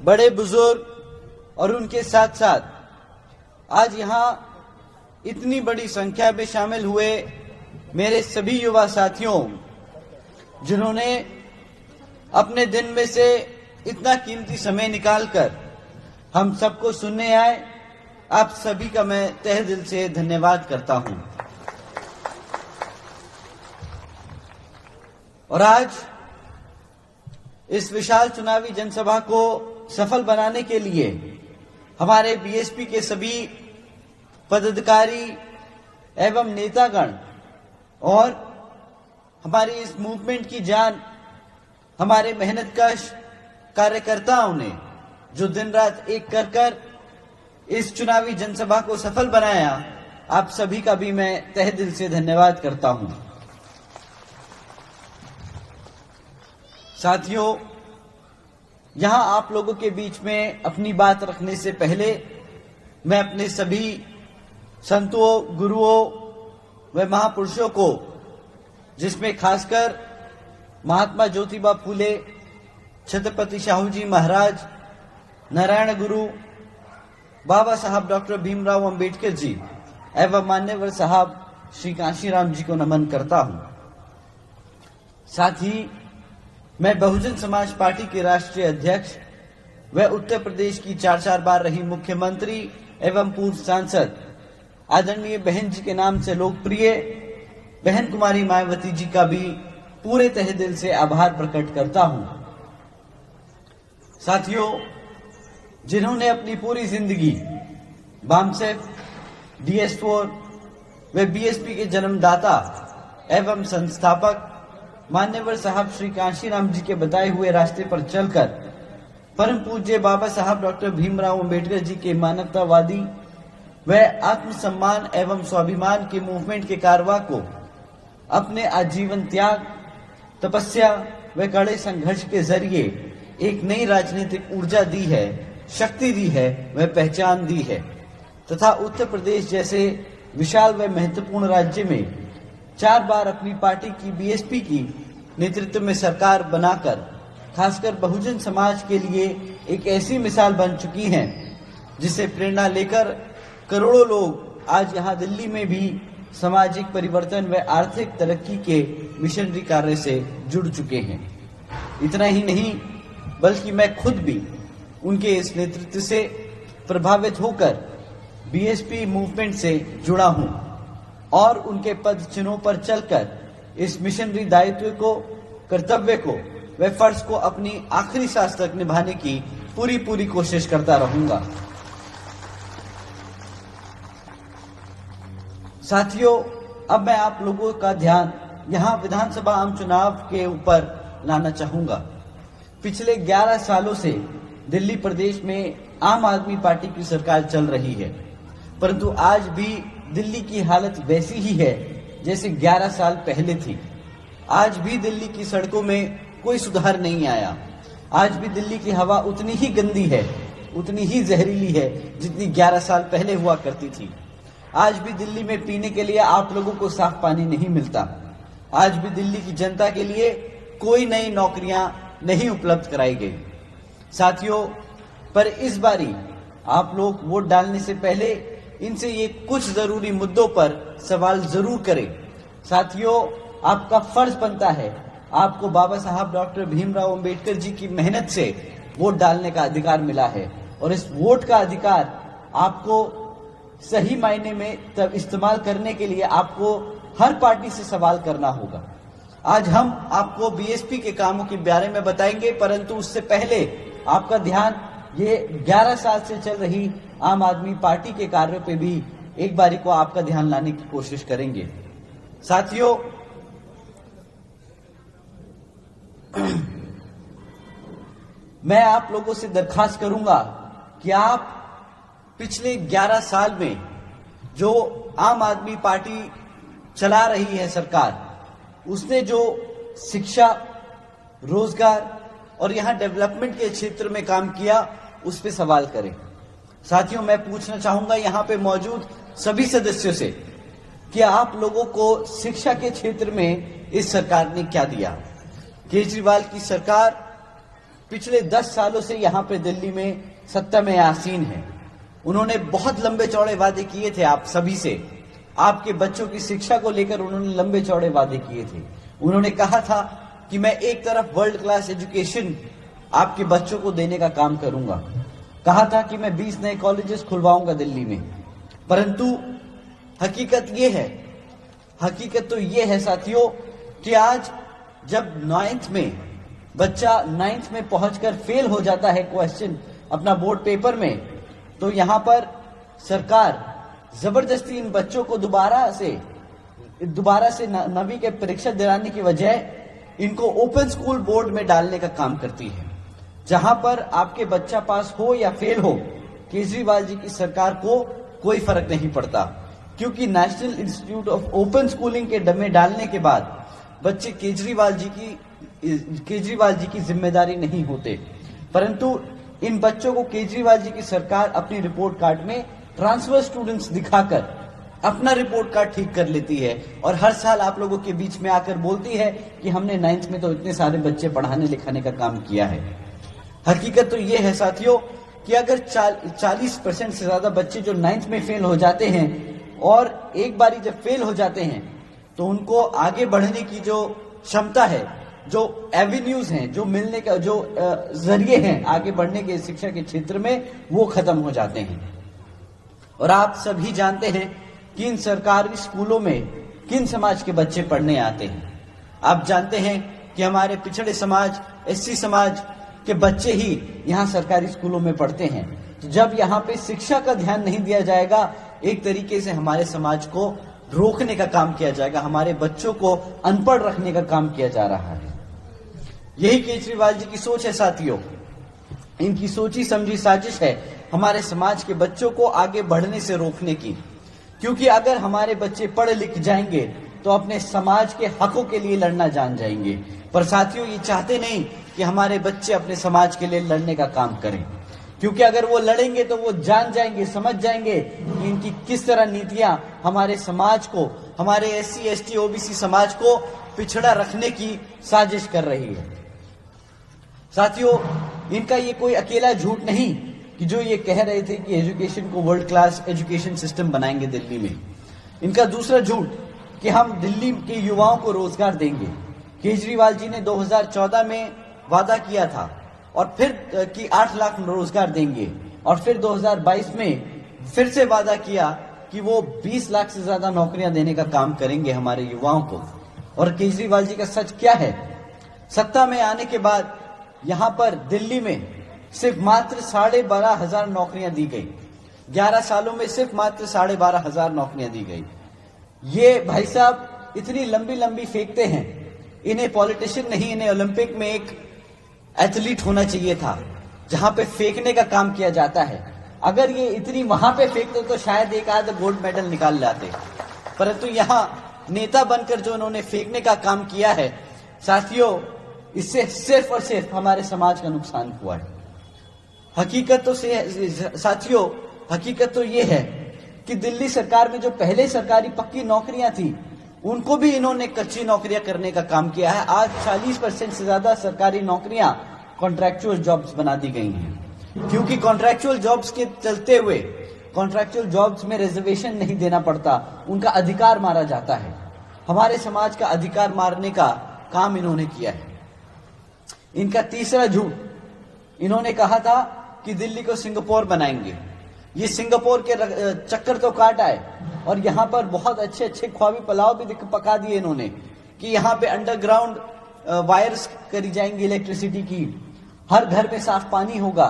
बड़े बुजुर्ग और उनके साथ साथ आज यहाँ इतनी बड़ी संख्या में शामिल हुए मेरे सभी युवा साथियों, जिन्होंने अपने दिन में से इतना कीमती समय निकालकर हम सबको सुनने आए, आप सभी का मैं तहे दिल से धन्यवाद करता हूं। और आज इस विशाल चुनावी जनसभा को सफल बनाने के लिए हमारे बीएसपी के सभी पदाधिकारी एवं नेतागण और हमारी इस मूवमेंट की जान हमारे मेहनतकश कार्यकर्ताओं ने जो दिन रात एक कर इस चुनावी जनसभा को सफल बनाया, आप सभी का भी मैं तहे दिल से धन्यवाद करता हूं। साथियों, यहां आप लोगों के बीच में अपनी बात रखने से पहले मैं अपने सभी संतों, गुरुओं व महापुरुषों को, जिसमें खासकर महात्मा ज्योतिबा फूले, छत्रपति शाहू जी महाराज, नारायण गुरु, बाबा साहब डॉक्टर भीमराव अंबेडकर जी एवं मान्यवर साहब श्री कांशीराम जी को नमन करता हूं। साथ ही मैं बहुजन समाज पार्टी के राष्ट्रीय अध्यक्ष व उत्तर प्रदेश की 4 बार रही मुख्यमंत्री एवं पूर्व सांसद आदरणीय बहन जी के नाम से लोकप्रिय बहन कुमारी मायावती जी का भी पूरे तहे दिल से आभार प्रकट करता हूं। साथियों, जिन्होंने अपनी पूरी जिंदगी बामसेफ, DS4 व बीएसपी के जन्मदाता एवं संस्थापक मान्यवर साहब श्री कांशीराम जी के बताए हुए रास्ते पर चलकर परम पूज्य बाबा साहब डॉक्टर भीमराव अंबेडकर जी के मानवतावादी व आत्मसम्मान एवं स्वाभिमान के मूवमेंट के कारवा को अपने आजीवन त्याग, तपस्या व कड़े संघर्ष के जरिए एक नई राजनीतिक ऊर्जा दी है, शक्ति दी है व पहचान दी है तथा उत्तर प्रदेश जैसे विशाल व महत्वपूर्ण राज्य में 4 बार अपनी पार्टी की बीएसपी की नेतृत्व में सरकार बनाकर खासकर बहुजन समाज के लिए एक ऐसी मिसाल बन चुकी हैं, जिसे प्रेरणा लेकर करोड़ों लोग आज यहाँ दिल्ली में भी सामाजिक परिवर्तन व आर्थिक तरक्की के मिशनरी कार्य से जुड़ चुके हैं। इतना ही नहीं, बल्कि मैं खुद भी उनके इस नेतृत्व से प्रभावित होकर बीएसपी मूवमेंट से जुड़ा हूं और उनके पद चिन्हों पर चलकर इस मिशनरी दायित्व को, कर्तव्य को व फर्ज को अपनी आखिरी सांस तक निभाने की पूरी कोशिश करता रहूंगा। साथियों, अब मैं आप लोगों का ध्यान यहाँ विधानसभा आम चुनाव के ऊपर लाना चाहूंगा। पिछले 11 सालों से दिल्ली प्रदेश में आम आदमी पार्टी की सरकार चल रही है, परंतु आज भी दिल्ली की हालत वैसी ही है जैसे 11 साल पहले थी। आज भी दिल्ली की सड़कों में कोई सुधार नहीं आया। आज भी दिल्ली की हवा उतनी ही गंदी है, उतनी ही जहरीली है जितनी 11 साल पहले हुआ करती थी। आज भी दिल्ली में पीने के लिए आप लोगों को साफ पानी नहीं मिलता। आज भी दिल्ली की जनता के लिए कोई नई नौकरियां नहीं उपलब्ध कराई गई। साथियों, पर इस बारी आप लोग वोट डालने से पहले इनसे ये कुछ जरूरी मुद्दों पर सवाल जरूर करें। साथियों, आपका फर्ज बनता है, आपको बाबा साहब डॉक्टर भीमराव अंबेडकर जी की मेहनत से वोट डालने का अधिकार मिला है और इस वोट का अधिकार आपको सही मायने में तब इस्तेमाल करने के लिए आपको हर पार्टी से सवाल करना होगा। आज हम आपको बीएसपी के कामों के बारे में बताएंगे, परंतु उससे पहले आपका ध्यान ये 11 साल से चल रही आम आदमी पार्टी के कार्यों पे भी एक बारी को आपका ध्यान लाने की कोशिश करेंगे। साथियों, मैं आप लोगों से दरखास्त करूंगा कि आप पिछले 11 साल में जो आम आदमी पार्टी चला रही है सरकार, उसने जो शिक्षा, रोजगार और यहां डेवलपमेंट के क्षेत्र में काम किया, उस पे सवाल करें। साथियों, मैं पूछना चाहूंगा यहां पे मौजूद सभी सदस्यों से कि आप लोगों को शिक्षा के क्षेत्र में इस सरकार ने क्या दिया। केजरीवाल की सरकार पिछले 10 सालों से यहाँ पे दिल्ली में सत्ता में आसीन है। उन्होंने बहुत लंबे चौड़े वादे किए थे आप सभी से। आपके बच्चों की शिक्षा को लेकर उन्होंने लंबे चौड़े वादे किए थे। उन्होंने कहा था कि मैं एक तरफ वर्ल्ड क्लास एजुकेशन आपके बच्चों को देने का काम करूंगा, कहा था कि मैं 20 नए कॉलेजेस खुलवाऊंगा दिल्ली में। परंतु हकीकत तो ये है साथियों कि आज जब 9th में बच्चा 9th में पहुंचकर फेल हो जाता है क्वेश्चन अपना बोर्ड पेपर में, तो यहां पर सरकार जबरदस्ती इन बच्चों को दोबारा से 9वीं के परीक्षा दिलाने की बजाय इनको ओपन स्कूल बोर्ड में डालने का काम करती है, जहां पर आपके बच्चा पास हो या फेल हो, केजरीवाल जी की सरकार को कोई फर्क नहीं पड़ता। क्योंकि national institute of open schooling के डमे डालने के बाद बच्चे केजरीवाल जी की जिम्मेदारी नहीं होते, परंतु इन बच्चों को केजरीवाल जी की सरकार अपनी रिपोर्ट कार्ड में ट्रांसफर स्टूडेंट्स दिखाकर अपना रिपोर्ट कार्ड ठीक कर लेती है और हर साल आप लोगों के बीच में आकर बोलती है कि हमने 9th में तो इतने सारे बच्चे पढ़ाने लिखाने का काम किया है। हकीकत तो ये है साथियों कि अगर 40% से ज्यादा बच्चे जो 9th में फेल हो जाते हैं और एक बारी जब फेल हो जाते हैं तो उनको आगे बढ़ने की जो क्षमता है, जो एवेन्यूज हैं, जो मिलने का जो जरिए हैं आगे बढ़ने के शिक्षा के क्षेत्र में, वो खत्म हो जाते हैं। और आप सभी जानते हैं कि इन सरकारी स्कूलों में किन समाज के बच्चे पढ़ने आते हैं। आप जानते हैं कि हमारे पिछड़े समाज, एससी समाज के बच्चे ही यहाँ सरकारी स्कूलों में पढ़ते हैं। तो जब यहाँ पे शिक्षा का ध्यान नहीं दिया जाएगा, एक तरीके से हमारे समाज को रोकने का काम किया जाएगा, हमारे बच्चों को अनपढ़ रखने का काम किया जा रहा है। यही केजरीवाल जी की सोच है साथियों। इनकी सोची समझी साजिश है हमारे समाज के बच्चों को आगे बढ़ने से रोकने की। क्योंकि अगर हमारे बच्चे पढ़ लिख जाएंगे तो अपने समाज के हकों के लिए लड़ना जान जाएंगे। पर साथियों, ये चाहते नहीं कि हमारे बच्चे अपने समाज के लिए लड़ने का काम करें, क्योंकि अगर वो लड़ेंगे तो वो जान जाएंगे, समझ जाएंगे कि इनकी किस तरह नीतियां हमारे समाज को, हमारे एससी एसटी ओबीसी समाज को पिछड़ा रखने की साजिश कर रही है। साथियों, इनका ये कोई अकेला झूठ नहीं कि जो ये कह रहे थे कि एजुकेशन को वर्ल्ड क्लास एजुकेशन सिस्टम बनाएंगे दिल्ली में। इनका दूसरा झूठ कि हम दिल्ली के युवाओं को रोजगार देंगे। केजरीवाल जी ने 2014 में वादा किया था और फिर कि 8 लाख रोजगार देंगे, और फिर 2022 में फिर से वादा किया कि वो 20 लाख से ज्यादा नौकरियां देने का काम करेंगे हमारे युवाओं को। और केजरीवाल जी का सच क्या है? सत्ता में आने के बाद यहां पर दिल्ली में सिर्फ मात्र 12,500 नौकरियां दी गई। 11 सालों में सिर्फ मात्र 12,500 नौकरियां दी गई। ये भाई साहब इतनी लंबी लंबी फेंकते हैं। इन्हें पॉलिटिशियन नहीं, इन्हें ओलंपिक में एक एथलीट होना चाहिए था जहां पे फेंकने का काम किया जाता है। अगर ये इतनी वहां पे फेंकते तो शायद एक आध गोल्ड मेडल निकाल लाते, परंतु यहाँ नेता बनकर जो उन्होंने फेंकने का काम किया है साथियों, इससे सिर्फ और सिर्फ हमारे समाज का नुकसान हुआ है। हकीकत तो ये है कि दिल्ली सरकार में जो पहले सरकारी पक्की नौकरियां थी, उनको भी इन्होंने कच्ची नौकरियां करने का काम किया है। आज 40% से ज्यादा सरकारी नौकरियां कॉन्ट्रैक्चुअल जॉब्स बना दी गई हैं, क्योंकि कॉन्ट्रैक्चुअल जॉब्स के चलते हुए कॉन्ट्रैक्चुअल जॉब्स में रिजर्वेशन नहीं देना पड़ता, उनका अधिकार मारा जाता है। हमारे समाज का अधिकार मारने का काम इन्होंने किया है। इनका तीसरा झूठ, इन्होंने कहा था कि दिल्ली को सिंगापुर बनाएंगे। ये सिंगापुर के चक्कर तो काट आए और यहाँ पर बहुत अच्छे अच्छे ख्वाबी पुलाव भी पका दिए इन्होंने कि यहाँ पे अंडरग्राउंड वायर्स करी जाएंगी इलेक्ट्रिसिटी की, हर घर में साफ पानी होगा,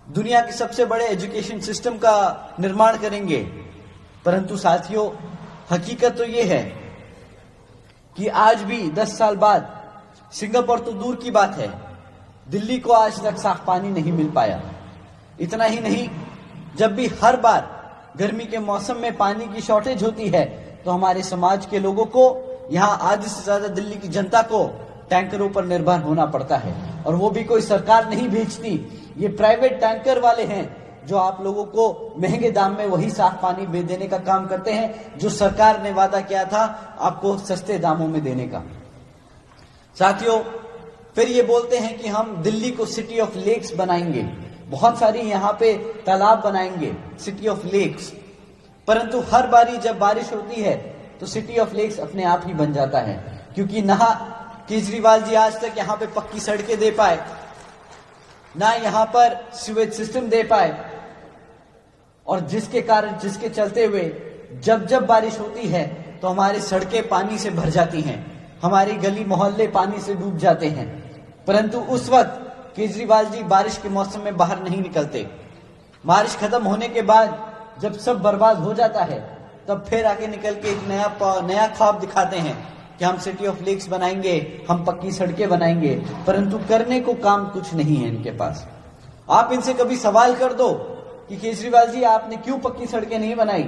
दुनिया के सबसे बड़े एजुकेशन सिस्टम का निर्माण करेंगे। परंतु साथियों, हकीकत तो ये है कि आज भी 10 साल बाद सिंगापुर तो दूर की बात है, दिल्ली को आज तक साफ पानी नहीं मिल पाया। इतना ही नहीं, जब भी हर बार गर्मी के मौसम में पानी की शॉर्टेज होती है तो हमारे समाज के लोगों को, यहाँ आधे से ज्यादा दिल्ली की जनता को टैंकरों पर निर्भर होना पड़ता है, और वो भी कोई सरकार नहीं भेजती, ये प्राइवेट टैंकर वाले हैं जो आप लोगों को महंगे दाम में वही साफ पानी देने का काम करते हैं जो सरकार ने वादा किया था आपको सस्ते दामों में देने का। साथियों, फिर ये बोलते हैं कि हम दिल्ली को सिटी ऑफ लेक्स बनाएंगे, बहुत सारी यहाँ पे तालाब बनाएंगे, सिटी ऑफ लेक्स। परंतु हर बारी जब बारिश होती है तो सिटी ऑफ लेक्स अपने आप ही बन जाता है, क्योंकि ना केजरीवाल जी आज तक यहाँ पे पक्की सड़कें दे पाए, ना यहाँ पर सीवेज सिस्टम दे पाए, और जिसके चलते हुए जब जब बारिश होती है तो हमारी सड़कें पानी से भर जाती हैं, हमारी गली मोहल्ले पानी से डूब जाते हैं। परंतु उस वक्त केजरीवाल जी बारिश के मौसम में बाहर नहीं निकलते। बारिश खत्म होने के बाद जब सब बर्बाद हो जाता है तब फिर आगे निकल के एक नया ख्वाब दिखाते हैं कि हम सिटी ऑफ लेक्स बनाएंगे, हम पक्की सड़कें बनाएंगे, परंतु करने को काम कुछ नहीं है इनके पास। आप इनसे कभी सवाल कर दो कि केजरीवाल जी आपने क्यों पक्की सड़कें नहीं बनाई,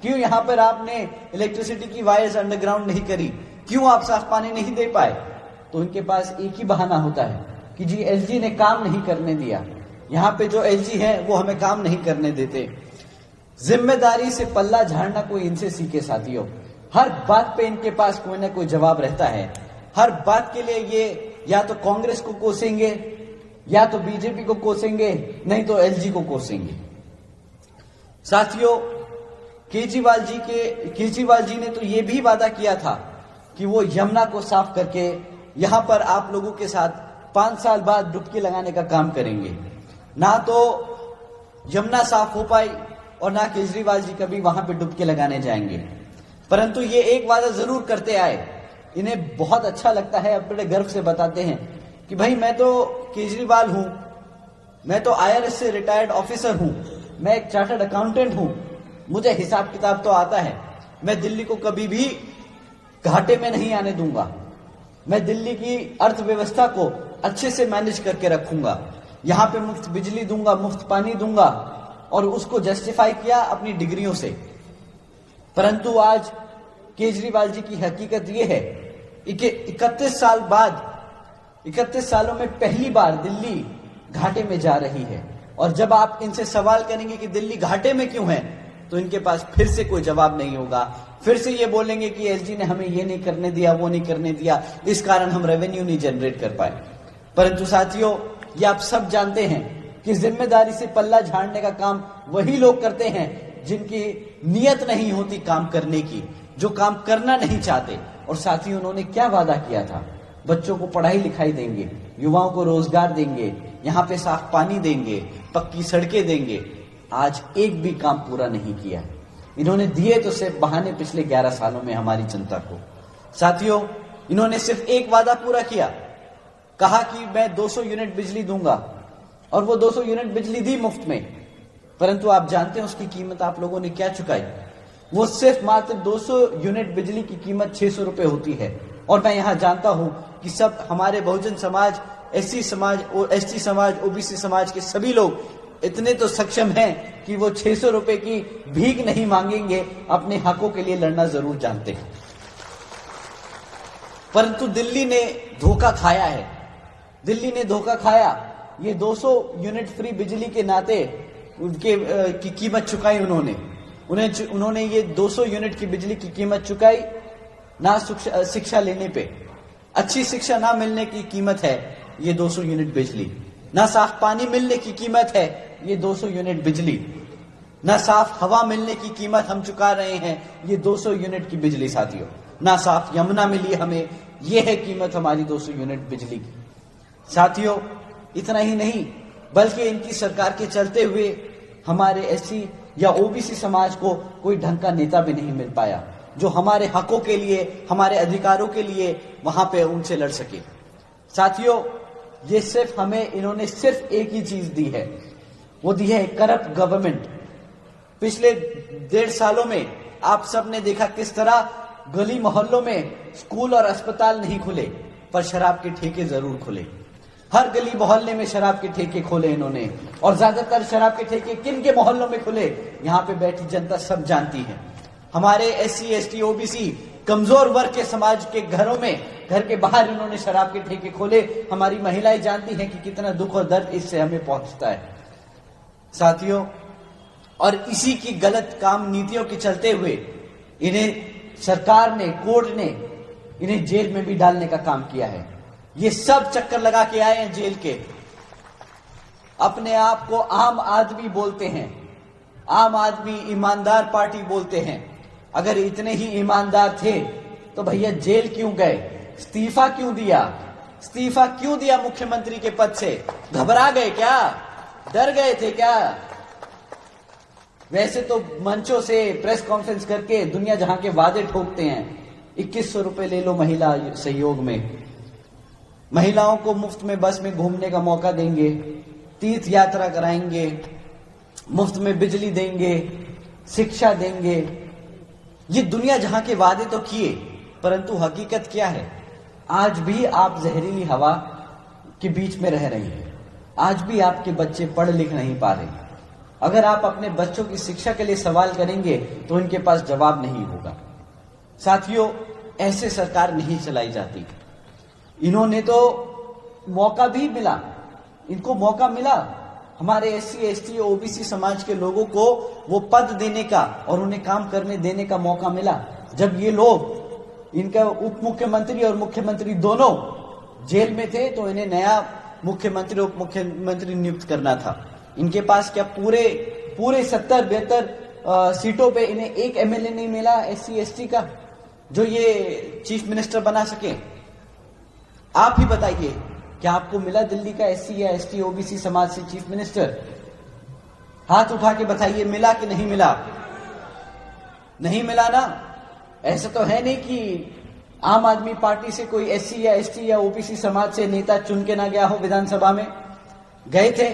क्यों यहाँ पर आपने इलेक्ट्रिसिटी की वायर्स अंडरग्राउंड नहीं करी, क्यों आप साफ पानी नहीं दे पाए, तो इनके पास एक ही बहाना होता है कि जी एलजी ने काम नहीं करने दिया, यहाँ पे जो एलजी है वो हमें काम नहीं करने देते। जिम्मेदारी से पल्ला झाड़ना कोई इनसे सीखे साथियों। हर बात पे इनके पास कोई ना कोई जवाब रहता है, हर बात के लिए ये या तो कांग्रेस को कोसेंगे, या तो बीजेपी को कोसेंगे, नहीं तो एलजी को कोसेंगे। साथियों, केजरीवाल जी ने तो ये भी वादा किया था कि वो यमुना को साफ करके यहां पर आप लोगों के साथ 5 साल बाद डुबकी लगाने का काम करेंगे। ना तो यमुना साफ हो पाई और ना केजरीवाल जी कभी वहां पे डुबकी लगाने जाएंगे, परंतु ये एक वादा जरूर करते आए। इन्हें बहुत अच्छा लगता है, अपने गर्व से बताते हैं कि भाई मैं तो केजरीवाल हूं, मैं तो आईआरएस से रिटायर्ड ऑफिसर हूं, मैं एक चार्टर्ड अकाउंटेंट हूं, मुझे हिसाब किताब तो आता है, मैं दिल्ली को कभी भी घाटे में नहीं आने दूंगा, मैं दिल्ली की अर्थव्यवस्था को अच्छे से मैनेज करके रखूंगा, यहां पे मुफ्त बिजली दूंगा, मुफ्त पानी दूंगा, और उसको जस्टिफाई किया अपनी डिग्रियों से। परंतु आज केजरीवाल जी की हकीकत यह है कि 31 साल बाद, 31 सालों में पहली बार दिल्ली घाटे में जा रही है। और जब आप इनसे सवाल करेंगे कि दिल्ली घाटे में क्यों है, तो इनके पास फिर से कोई जवाब नहीं होगा। फिर से ये बोलेंगे कि एलजी ने हमें ये नहीं करने दिया, वो नहीं करने दिया, इस कारण हम रेवेन्यू नहीं जनरेट कर पाए। परंतु साथियों, ये आप सब जानते हैं कि जिम्मेदारी से पल्ला झाड़ने का काम वही लोग करते हैं जिनकी नियत नहीं होती काम करने की, जो काम करना नहीं चाहते। और साथ ही उन्होंने क्या वादा किया था, बच्चों को पढ़ाई लिखाई देंगे, युवाओं को रोजगार देंगे, यहाँ पे साफ पानी देंगे, पक्की सड़कें देंगे। आज एक भी काम पूरा नहीं किया। इन्होंने दिए तो सिर्फ बहाने पिछले 11 सालों में हमारी जनता को। साथियों, इन्होंने सिर्फ एक वादा पूरा किया, कहा कि मैं 200 यूनिट बिजली दूंगा, और वो 200 यूनिट बिजली दी मुफ्त में। परंतु आप जानते हैं उसकी कीमत आप लोगों ने क्या चुकाई? वो सिर्फ मात्र 200 यूनिट बिजली की कीमत 600 रुपए होती है। और मैं यहां जानता हूं कि सब हमारे बहुजन समाज, एससी समाज और एसटी समाज, ओबीसी समाज के सभी लोग इतने तो सक्षम हैं कि वो 600 रुपए की भीख नहीं मांगेंगे, अपने हकों के लिए लड़ना जरूर जानते हैं। परंतु दिल्ली ने धोखा खाया है, दिल्ली ने धोखा खाया। ये 200 यूनिट फ्री बिजली के नाते उनके की कीमत चुकाई उन्होंने ये 200 यूनिट की बिजली की कीमत चुकाई ना शिक्षा लेने पे। अच्छी शिक्षा ना मिलने की कीमत है ये 200 यूनिट बिजली, ना साफ पानी मिलने की कीमत है ये 200 यूनिट बिजली, ना साफ हवा मिलने की कीमत हम चुका रहे हैं ये 200 यूनिट की बिजली। साथियों, ना साफ यमुना मिली हमें, ये है कीमत हमारी 200 यूनिट बिजली की। साथियों, इतना ही नहीं बल्कि इनकी सरकार के चलते हुए हमारे एससी या ओबीसी समाज को कोई ढंग का नेता भी नहीं मिल पाया जो हमारे हकों के लिए, हमारे अधिकारों के लिए वहां पे उनसे लड़ सके। साथियों, ये सिर्फ हमें इन्होंने सिर्फ एक ही चीज दी है, वो दी है करप्ट गवर्नमेंट। पिछले 1.5 सालों में आप सब ने देखा किस तरह गली मोहल्लों में स्कूल और अस्पताल नहीं खुले, पर शराब के ठेके जरूर खुले। हर गली मोहल्ले में शराब के ठेके खोले इन्होंने, और ज्यादातर शराब के ठेके किन के मोहल्लों में खुले, यहाँ पे बैठी जनता सब जानती है। हमारे एससी, एसटी, ओबीसी कमजोर वर्ग के समाज के घरों में, घर के बाहर इन्होंने शराब के ठेके खोले। हमारी महिलाएं जानती हैं कि कितना दुख और दर्द इससे हमें पहुंचता है। साथियों, और इसी की गलत काम नीतियों के चलते हुए इन्हें सरकार ने, कोर्ट ने इन्हें जेल में भी डालने का काम किया है। ये सब चक्कर लगा के आए हैं जेल के। अपने आप को आम आदमी बोलते हैं, आम आदमी ईमानदार पार्टी बोलते हैं। अगर इतने ही ईमानदार थे तो भैया जेल क्यों गए? इस्तीफा क्यों दिया? इस्तीफा क्यों दिया मुख्यमंत्री के पद से? घबरा गए क्या? डर गए थे क्या? वैसे तो मंचों से प्रेस कॉन्फ्रेंस करके दुनिया जहां के वादे ठोकते हैं। 2100 रुपए ले लो महिला सहयोग में, महिलाओं को मुफ्त में बस में घूमने का मौका देंगे, तीर्थ यात्रा कराएंगे, मुफ्त में बिजली देंगे, शिक्षा देंगे। ये दुनिया जहां के वादे तो किए, परंतु हकीकत क्या है? आज भी आप जहरीली हवा के बीच में रह रहे हैं। आज भी आपके बच्चे पढ़ लिख नहीं पा रहे। अगर आप अपने बच्चों की शिक्षा के लिए सवाल करेंगे तो इनके पास जवाब नहीं होगा। साथियों, ऐसे सरकार नहीं चलाई जाती। इन्होंने तो मौका भी मिला, इनको मौका मिला हमारे SC ST OBC समाज के लोगों को वो पद देने का और उन्हें काम करने देने का मौका मिला। जब ये लोग, इनका उप मुख्यमंत्री और मुख्यमंत्री दोनों जेल में थे तो इन्हें नया मुख्यमंत्री उप मुख्यमंत्री नियुक्त करना था। इनके पास क्या पूरे 70-72 सीटों पे इन्हें एक MLA नहीं मिला SC ST का जो ये चीफ मिनिस्टर बना सके? आप ही बताइए, क्या आपको मिला दिल्ली का SC या ST OBC समाज से चीफ मिनिस्टर? हाथ उठा के बताइए, मिला कि नहीं मिला? नहीं मिला ना। ऐसा तो है नहीं कि आम आदमी पार्टी से कोई SC या ST या OBC समाज से नेता चुन के ना गया हो विधानसभा में। गए थे,